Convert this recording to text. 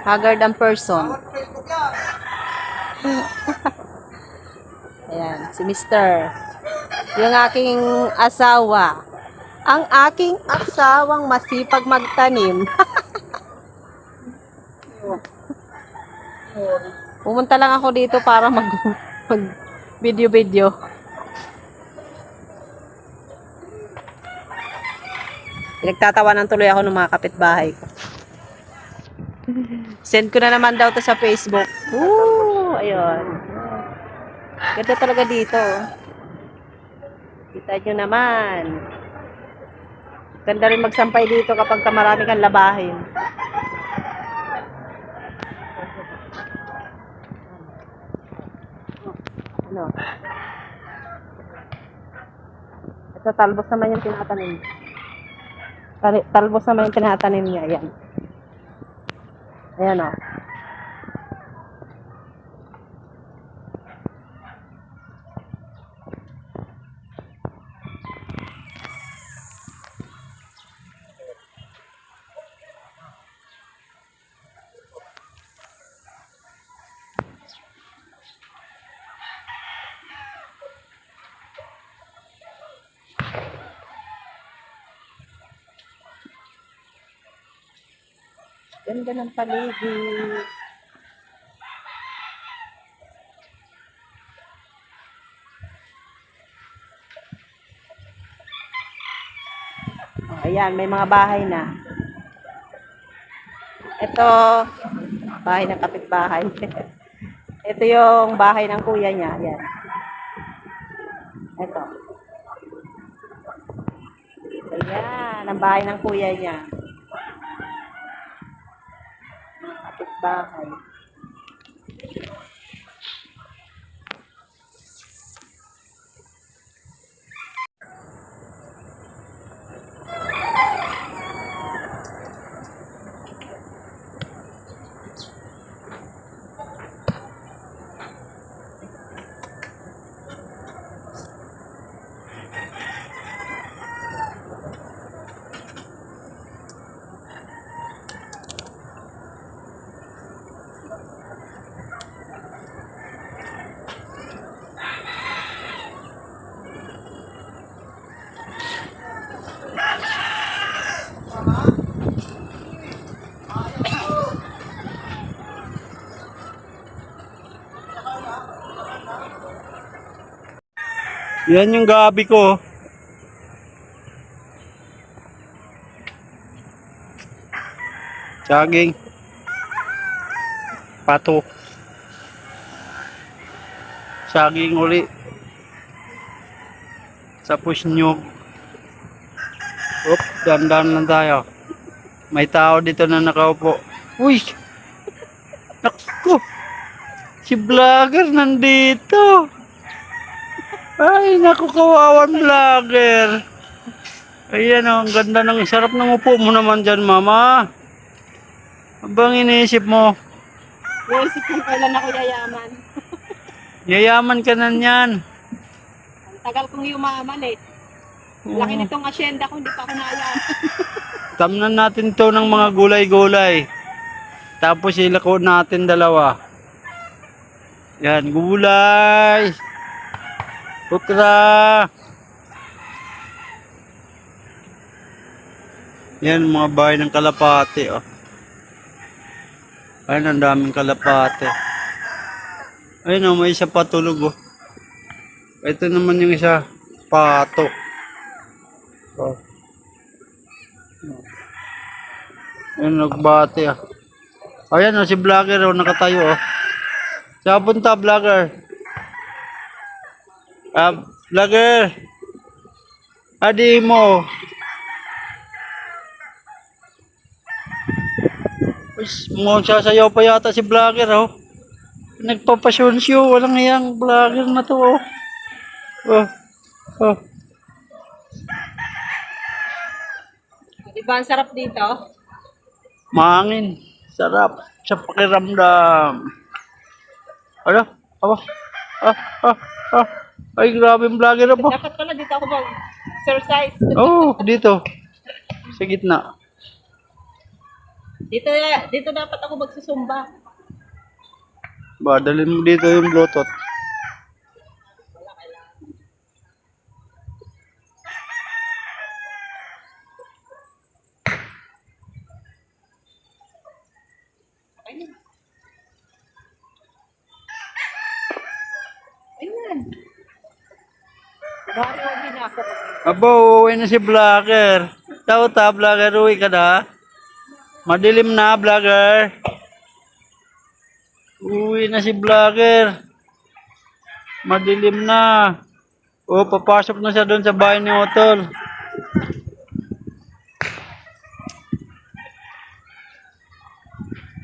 Haggard ang person. Ayan, si Mr. Yung aking asawa. Ang aking asawang masipag magtanim. Pumunta lang ako dito para mag video-video. Pinagtatawanan tuloy ako ng mga kapitbahay ko. Send ko na naman daw to sa Facebook. Ayun. Ganda talaga dito. Kita nyo naman. Ganda rin magsampay dito kapag marami kang labahin. Ano? Ito, talbos naman yung tinatanim. Talbos naman yung tinatanim niya. Ayan. Ayan o. Ganda ng paligid. Ayan, may mga bahay na. Ito, bahay ng kapitbahay. Ito yung bahay ng kuya niya. Ayan. Ito. Ayan, ang bahay ng kuya niya. Kapitbahay. Yan yung gabi ko. Saging. Pato. Saging uli. Tapos nyug. Dandan lang tayo. May tao dito na nakaupo. Uy! Naku! Si vlogger nandito. Ay, naku, kawawan vlogger. Ayan o, ang ganda ng sarap ng upo mo naman dyan, mama. Abang iniisip mo? Iisip kung kailan ako yayaman. Yayaman ka na niyan. Ang tagal kong yumaman eh. Laki nitong asyenda ko, hindi pa ako nayaman. Tamnan natin to ng mga gulay-gulay. Tapos ilako natin dalawa. Yan, gulay. Pukra. Yan, mga bahay ng kalapate. Oh. Ayun, ang daming kalapate. Ayun, oh, may isa patulog. Oh. Ito naman yung isa, pato. Oh. Ayun, nagbate. Ah. Ayan, oh, si vlogger. Oh, nakatayo. Oh. Saan punta, vlogger? Vlogger. Adi mo. Mukhang sasayaw pa yata si vlogger, oh. Nagpapasyon-show. Walang iyang vlogger na to, oh. Oh. Oh. Diba ang sarap dito? Mahangin. Sarap. Sa pakiramdam. Ano? Aba? Ay, grabe yung vlogger na po. Dapat pala dito ako mag-exercise. Oh, dito. Sa gitna. Dito dapat ako magsusumba. Ba, dalhin mo dito yung Bluetooth. Ayan. Bari uwi na ako. Abo, uwi na si Vlogger. Tao ta, Vlogger, uwi ka na. Madilim na, Vlogger. Uwi na si Vlogger. Madilim na. O, papasok na siya doon sa bahay ni Otol.